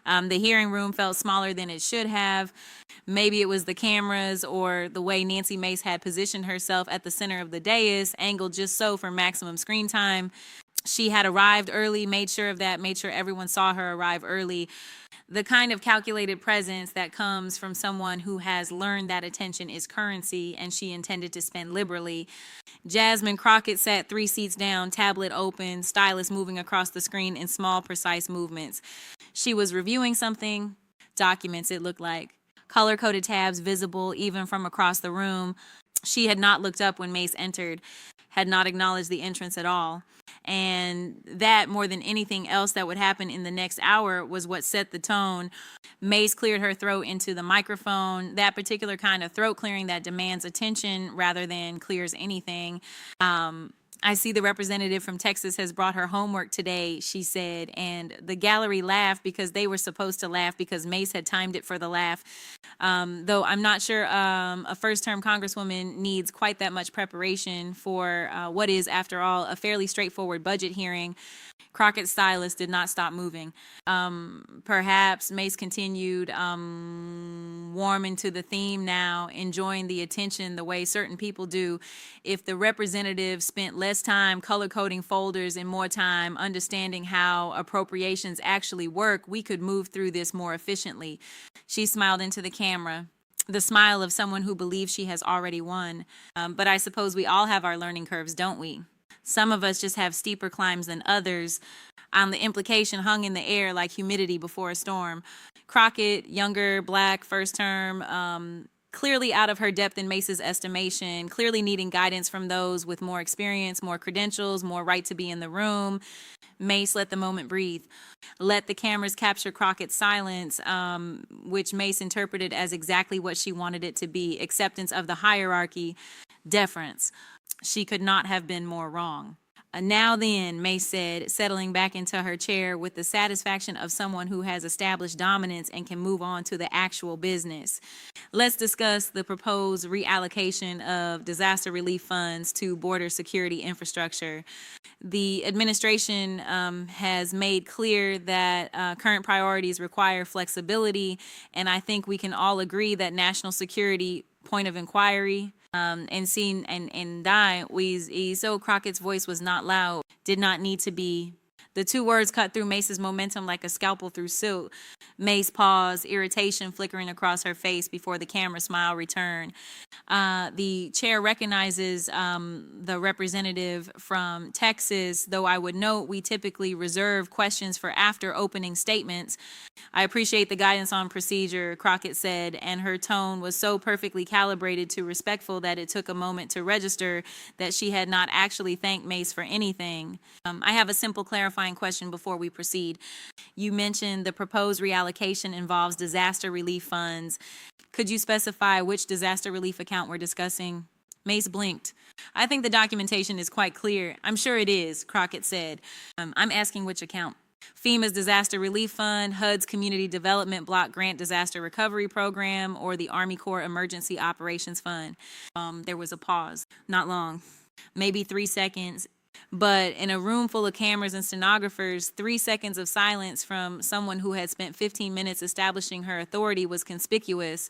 The hearing room felt smaller than it should have. Maybe it was the cameras or the way Nancy Mace had positioned herself at the center of the dais, angled just so for maximum screen time. She had arrived early, made sure of that, made sure everyone saw her arrive early. The kind of calculated presence that comes from someone who has learned that attention is currency and she intended to spend liberally. Jasmine Crockett sat 3 seats down, tablet open, stylus moving across the screen in small, precise movements. She was reviewing something, documents it looked like, color-coded tabs visible even from across the room. She had not looked up when Mace entered, had not acknowledged the entrance at all. And that, more than anything else that would happen in the next hour, was what set the tone. Mace cleared her throat into the microphone, that particular kind of throat clearing that demands attention rather than clears anything. I see the representative from Texas has brought her homework today, she said, and the gallery laughed because they were supposed to laugh because Mace had timed it for the laugh. Though I'm not sure a first-term congresswoman needs quite that much preparation for what is, after all, a fairly straightforward budget hearing. Crockett's stylist did not stop moving. Perhaps Mace continued, warming to the theme now, enjoying the attention the way certain people do. If the representative spent less time color-coding folders and more time understanding how appropriations actually work, we could move through this more efficiently. She smiled into the camera, the smile of someone who believes she has already won. But I suppose we all have our learning curves, don't we? Some of us just have steeper climbs than others. The implication hung in the air like humidity before a storm. Crockett, younger, black, first term, clearly out of her depth in Mace's estimation, clearly needing guidance from those with more experience, more credentials, more right to be in the room. Mace let the moment breathe. Let the cameras capture Crockett's silence, which Mace interpreted as exactly what she wanted it to be: acceptance of the hierarchy, deference. She could not have been more wrong. Now then, Mace said, settling back into her chair with the satisfaction of someone who has established dominance and can move on to the actual business. Let's discuss the proposed reallocation of disaster relief funds to border security infrastructure. The administration has made clear that current priorities require flexibility, and I think we can all agree that national security point of inquiry and seen and die, so Crockett's voice was not loud, did not need to be. The two words cut through Mace's momentum like a scalpel through silk. Mace paused, irritation flickering across her face before the camera smile returned. The chair recognizes the representative from Texas, though I would note we typically reserve questions for after opening statements. I appreciate the guidance on procedure, Crockett said, and her tone was so perfectly calibrated to respectful that it took a moment to register that she had not actually thanked Mace for anything. I have a simple clarifying question before we proceed. You mentioned the proposed reallocation involves disaster relief funds. Could you specify which disaster relief account we're discussing? Mace blinked. I think the documentation is quite clear. I'm sure it is, Crockett said. I'm asking which account. FEMA's Disaster Relief Fund, HUD's Community Development Block Grant Disaster Recovery Program, or the Army Corps Emergency Operations Fund. There was a pause. Not long. Maybe 3 seconds. But in a room full of cameras and stenographers, 3 seconds of silence from someone who had spent 15 minutes establishing her authority was conspicuous.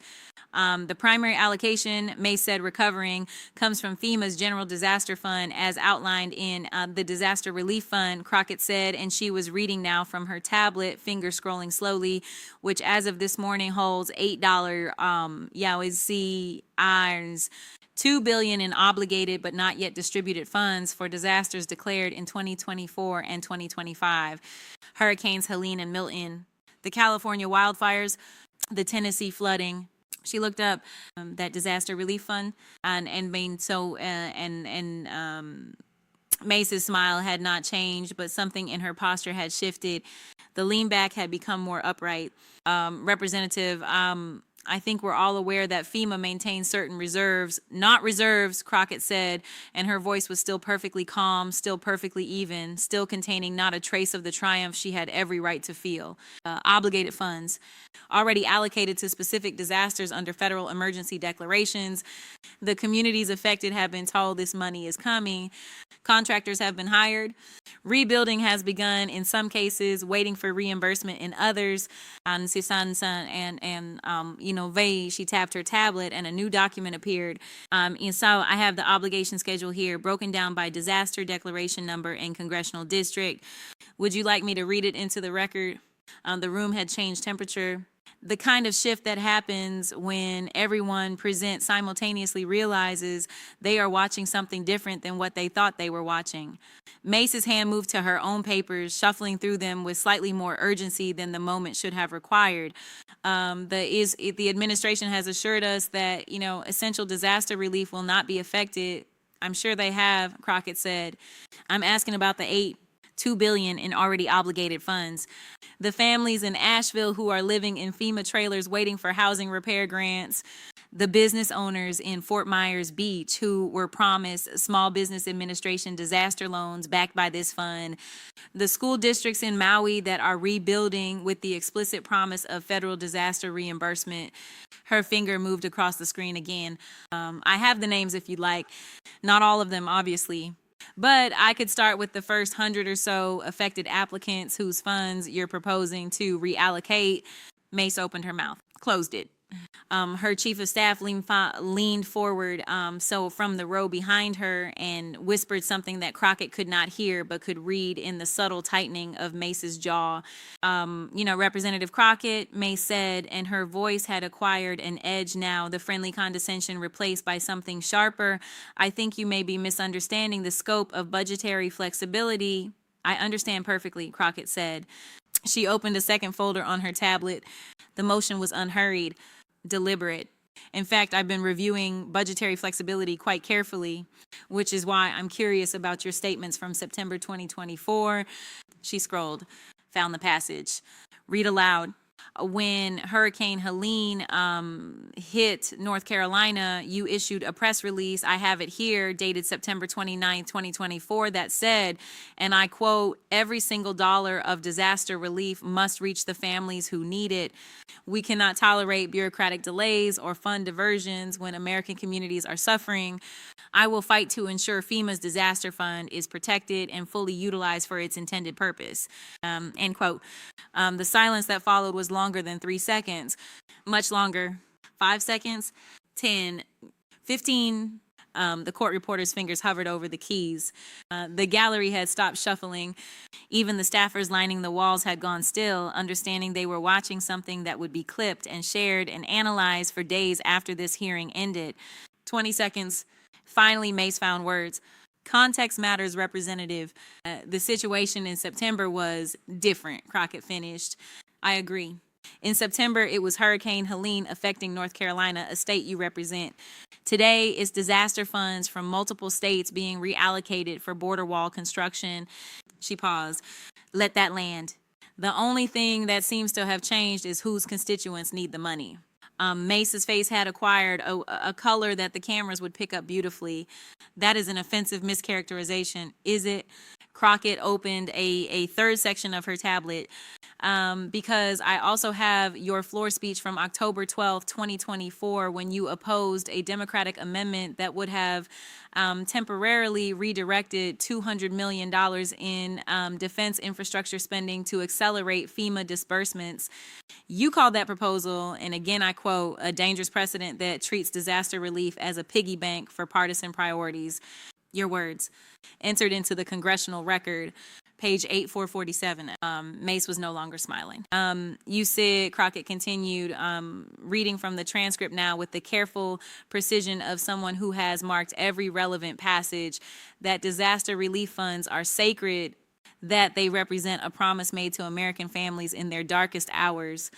The primary allocation, Mace said, recovering, comes from FEMA's General Disaster Fund as outlined in the Disaster Relief Fund, Crockett said, and she was reading now from her tablet, finger scrolling slowly, which as of this morning holds $8 Yawzi irons. $2 billion in obligated but not yet distributed funds for disasters declared in 2024 and 2025. Hurricanes Helene and Milton, the California wildfires, the Tennessee flooding. She looked up that disaster relief fund Mace's smile had not changed, but something in her posture had shifted. The lean back had become more upright. Representative, I think we're all aware that FEMA maintains certain reserves, not reserves, Crockett said, and her voice was still perfectly calm, still perfectly even, still containing not a trace of the triumph she had every right to feel. Obligated funds, already allocated to specific disasters under federal emergency declarations. The communities affected have been told this money is coming. Contractors have been hired. Rebuilding has begun in some cases, waiting for reimbursement in others. Vei, she tapped her tablet and a new document appeared. And so I have the obligation schedule here broken down by disaster declaration number and congressional district. Would you like me to read it into the record? The room had changed temperature. The kind of shift that happens when everyone present simultaneously realizes they are watching something different than what they thought they were watching. Mace's hand moved to her own papers, shuffling through them with slightly more urgency than the moment should have required. The administration has assured us that, essential disaster relief will not be affected. I'm sure they have, Crockett said. I'm asking about the $2 billion in already obligated funds. The families in Asheville who are living in FEMA trailers waiting for housing repair grants. The business owners in Fort Myers Beach who were promised Small Business Administration disaster loans backed by this fund. The school districts in Maui that are rebuilding with the explicit promise of federal disaster reimbursement. Her finger moved across the screen again. I have the names if you'd like. Not all of them, obviously. But I could start with the first 100 or so affected applicants whose funds you're proposing to reallocate. Mace opened her mouth, closed it. Her chief of staff leaned forward so from the row behind her and whispered something that Crockett could not hear but could read in the subtle tightening of Mace's jaw. Representative Crockett, Mace said, and her voice had acquired an edge now, the friendly condescension replaced by something sharper. I think you may be misunderstanding the scope of budgetary flexibility. I understand perfectly, Crockett said. She opened a second folder on her tablet. The motion was unhurried, deliberate. In fact, I've been reviewing budgetary flexibility quite carefully, which is why I'm curious about your statements from September 2024. She scrolled, found the passage. Read aloud. When Hurricane Helene hit North Carolina, you issued a press release. I have it here, dated September 29, 2024, that said, and I quote, "Every single dollar of disaster relief must reach the families who need it. We cannot tolerate bureaucratic delays or fund diversions when American communities are suffering. I will fight to ensure FEMA's disaster fund is protected and fully utilized for its intended purpose." End quote. The silence that followed was longer than 3 seconds, much longer, 5 seconds, 10, 15. The court reporter's fingers hovered over the keys. The gallery had stopped shuffling. Even the staffers lining the walls had gone still, understanding they were watching something that would be clipped and shared and analyzed for days after this hearing ended. 20 seconds. Finally, Mace found words. Context matters, Representative. The situation in September was different, Crockett finished. I agree. In September, it was Hurricane Helene affecting North Carolina, a state you represent. Today, it's disaster funds from multiple states being reallocated for border wall construction. She paused. Let that land. The only thing that seems to have changed is whose constituents need the money. Mace's face had acquired a color that the cameras would pick up beautifully. That is an offensive mischaracterization, is it? Crockett opened a third section of her tablet because I also have your floor speech from October 12th, 2024, when you opposed a Democratic amendment that would have temporarily redirected $200 million in defense infrastructure spending to accelerate FEMA disbursements. You called that proposal, and again I quote, "a dangerous precedent that treats disaster relief as a piggy bank for partisan priorities." Your words, entered into the Congressional record, page 8447. Mace was no longer smiling. You said, Crockett continued, reading from the transcript now with the careful precision of someone who has marked every relevant passage, that disaster relief funds are sacred, that they represent a promise made to American families in their darkest hours,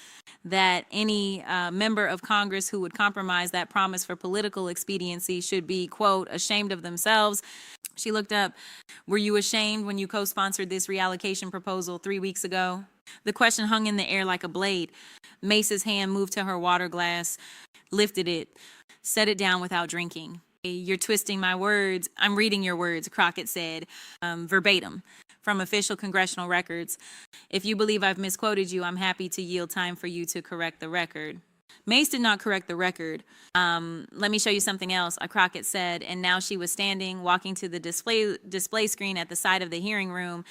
that any member of Congress who would compromise that promise for political expediency should be, quote, ashamed of themselves. She looked up. Were you ashamed when you co-sponsored this reallocation proposal 3 weeks ago? The question hung in the air like a blade. Mace's hand moved to her water glass, lifted it, set it down without drinking. You're twisting my words. I'm reading your words, Crockett said, verbatim, from official congressional records. If you believe I've misquoted you, I'm happy to yield time for you to correct the record. Mace did not correct the record. Let me show you something else, Crockett said, and now she was standing, walking to the display screen at the side of the hearing room.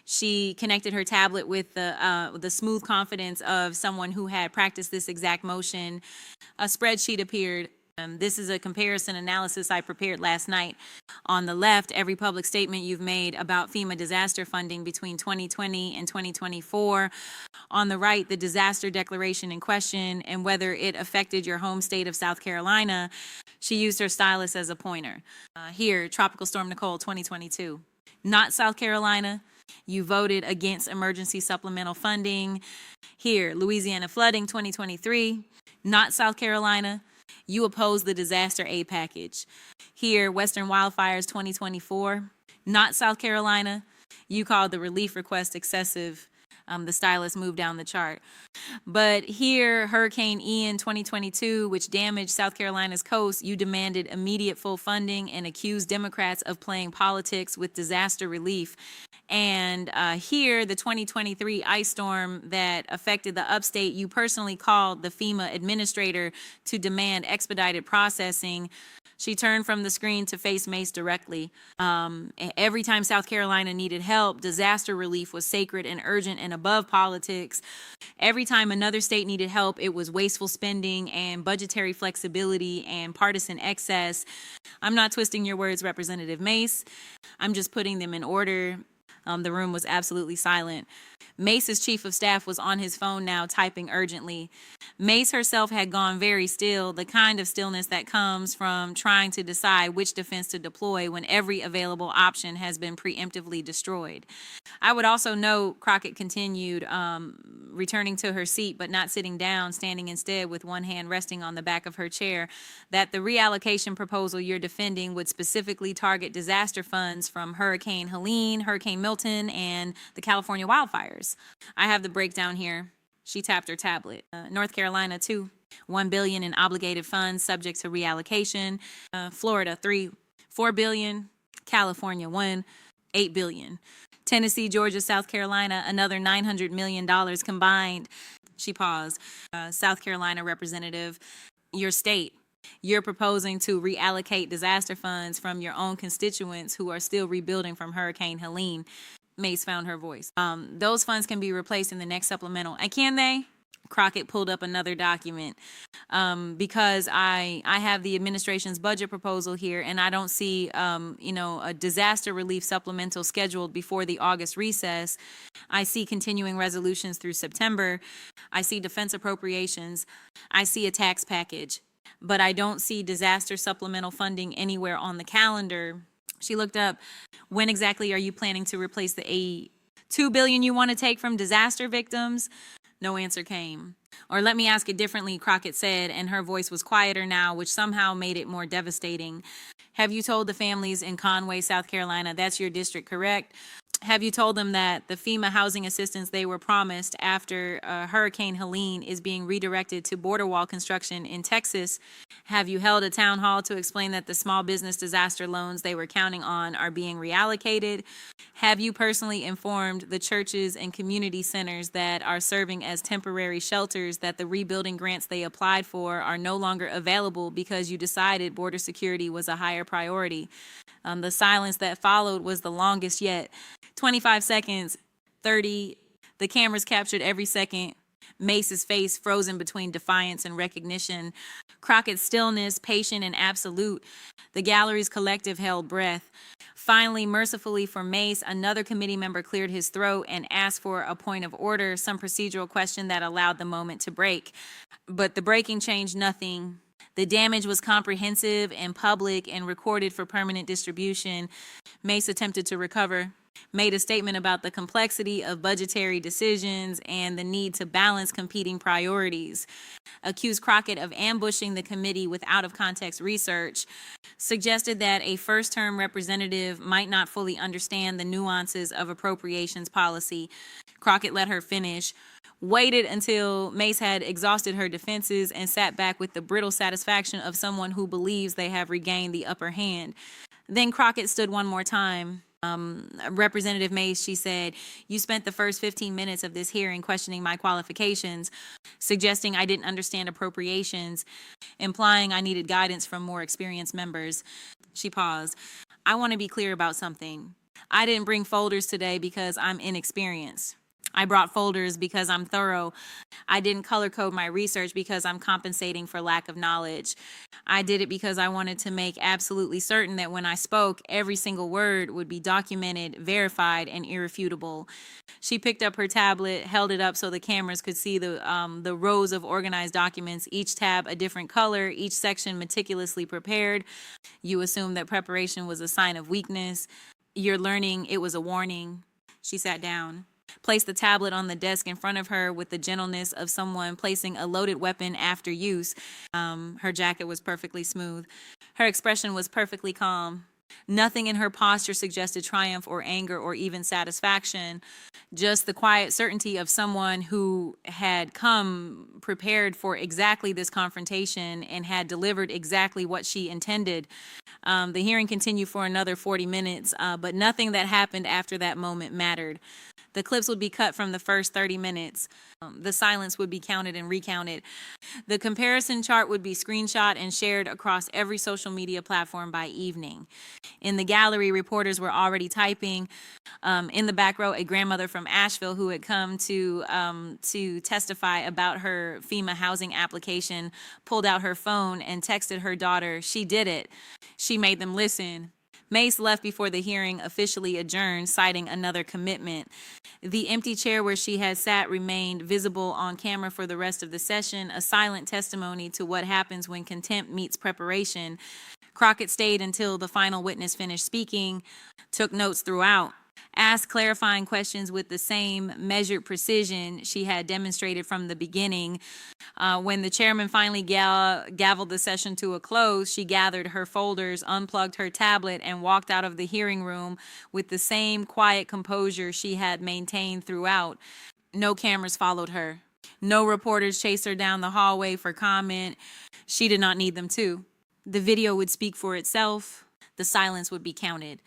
She connected her tablet with the smooth confidence of someone who had practiced this exact motion. A spreadsheet appeared. This is a comparison analysis I prepared last night. On the left, every public statement you've made about FEMA disaster funding between 2020 and 2024. On the right, the disaster declaration in question and whether it affected your home state of South Carolina. She used her stylus as a pointer. Here, Tropical Storm Nicole 2022. Not South Carolina. You voted against emergency supplemental funding. Here, Louisiana flooding 2023. Not South Carolina. You opposed the disaster aid package. Here, Western wildfires 2024. Not South Carolina. You called the relief request excessive. The stylus moved down the chart. But here, Hurricane Ian 2022, which damaged South Carolina's coast, you demanded immediate full funding and accused Democrats of playing politics with disaster relief. And here, the 2023 ice storm that affected the upstate, you personally called the FEMA administrator to demand expedited processing. She turned from the screen to face Mace directly. Every time South Carolina needed help, disaster relief was sacred and urgent and above politics. Every time another state needed help, it was wasteful spending and budgetary flexibility and partisan excess. I'm not twisting your words, Representative Mace. I'm just putting them in order. The room was absolutely silent. Mace's chief of staff was on his phone now, typing urgently. Mace herself had gone very still, the kind of stillness that comes from trying to decide which defense to deploy when every available option has been preemptively destroyed. I would also note, Crockett continued, returning to her seat but not sitting down, standing instead with one hand resting on the back of her chair, that the reallocation proposal you're defending would specifically target disaster funds from Hurricane Helene, Hurricane Milton, and the California wildfires. I have the breakdown here. She tapped her tablet. North Carolina, 2, $1 billion in obligated funds subject to reallocation. Florida, 3, $4 billion. California, 1, $8 billion. Tennessee, Georgia, South Carolina, another $900 million combined. She paused. South Carolina representative, your state. You're proposing to reallocate disaster funds from your own constituents who are still rebuilding from Hurricane Helene. Mace found her voice. Those funds can be replaced in the next supplemental. And can they? Crockett pulled up another document because I have the administration's budget proposal here, and I don't see, a disaster relief supplemental scheduled before the August recess. I see continuing resolutions through September. I see defense appropriations. I see a tax package, but I don't see disaster supplemental funding anywhere on the calendar. She looked up, when exactly are you planning to replace the aid? $2 billion you want to take from disaster victims? No answer came. Or let me ask it differently, Crockett said, and her voice was quieter now, which somehow made it more devastating. Have you told the families in Conway, South Carolina, that's your district, correct? Have you told them that the FEMA housing assistance they were promised after Hurricane Helene is being redirected to border wall construction in Texas? Have you held a town hall to explain that the small business disaster loans they were counting on are being reallocated? Have you personally informed the churches and community centers that are serving as temporary shelters that the rebuilding grants they applied for are no longer available because you decided border security was a higher priority? The silence that followed was the longest yet. 25 seconds, 30. The cameras captured every second. Mace's face frozen between defiance and recognition. Crockett's stillness, patient and absolute. The gallery's collective held breath. Finally, mercifully for Mace, another committee member cleared his throat and asked for a point of order, some procedural question that allowed the moment to break. But the breaking changed nothing. The damage was comprehensive and public and recorded for permanent distribution. Mace attempted to recover. made a statement about the complexity of budgetary decisions and the need to balance competing priorities, accused Crockett of ambushing the committee with out-of-context research, suggested that a first-term representative might not fully understand the nuances of appropriations policy. Crockett let her finish, waited until Mace had exhausted her defenses, and sat back with the brittle satisfaction of someone who believes they have regained the upper hand. Then Crockett stood one more time. Representative Mace, she said, you spent the first 15 minutes of this hearing questioning my qualifications, suggesting I didn't understand appropriations, implying I needed guidance from more experienced members. She paused. I want to be clear about something. I didn't bring folders today because I'm inexperienced. I brought folders because I'm thorough. I didn't color code my research because I'm compensating for lack of knowledge. I did it because I wanted to make absolutely certain that when I spoke, every single word would be documented, verified, and irrefutable. She picked up her tablet, held it up so the cameras could see the rows of organized documents, each tab a different color, each section meticulously prepared. You assume that preparation was a sign of weakness. You're learning it was a warning. She sat down, placed the tablet on the desk in front of her with the gentleness of someone placing a loaded weapon after use. Her jacket was perfectly smooth. Her expression was perfectly calm. Nothing in her posture suggested triumph or anger or even satisfaction, just the quiet certainty of someone who had come prepared for exactly this confrontation and had delivered exactly what she intended. The hearing continued for another 40 minutes, but nothing that happened after that moment mattered. The clips would be cut from the first 30 minutes. The silence would be counted and recounted. The comparison chart would be screenshot and shared across every social media platform by evening. In the gallery, reporters were already typing. In the back row, a grandmother from Asheville who had come to testify about her FEMA housing application pulled out her phone and texted her daughter, "She did it. She made them listen." Mace left before the hearing officially adjourned, citing another commitment. The empty chair where she had sat remained visible on camera for the rest of the session, a silent testimony to what happens when contempt meets preparation. Crockett stayed until the final witness finished speaking, took notes throughout, asked clarifying questions with the same measured precision she had demonstrated from the beginning. When the chairman finally gavelled the session to a close, she gathered her folders, unplugged her tablet, and walked out of the hearing room with the same quiet composure she had maintained throughout. No cameras followed her. No reporters chased her down the hallway for comment. She did not need them to. The video would speak for itself. The silence would be counted.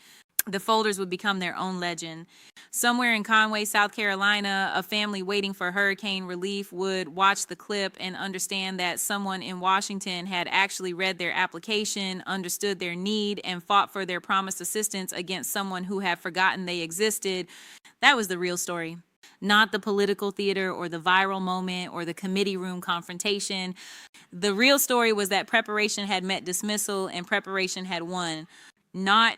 The folders would become their own legend. Somewhere in Conway, South Carolina, a family waiting for hurricane relief would watch the clip and understand that someone in Washington had actually read their application, understood their need, and fought for their promised assistance against someone who had forgotten they existed. That was the real story. Not the political theater or the viral moment or the committee room confrontation. The real story was that preparation had met dismissal and preparation had won. Not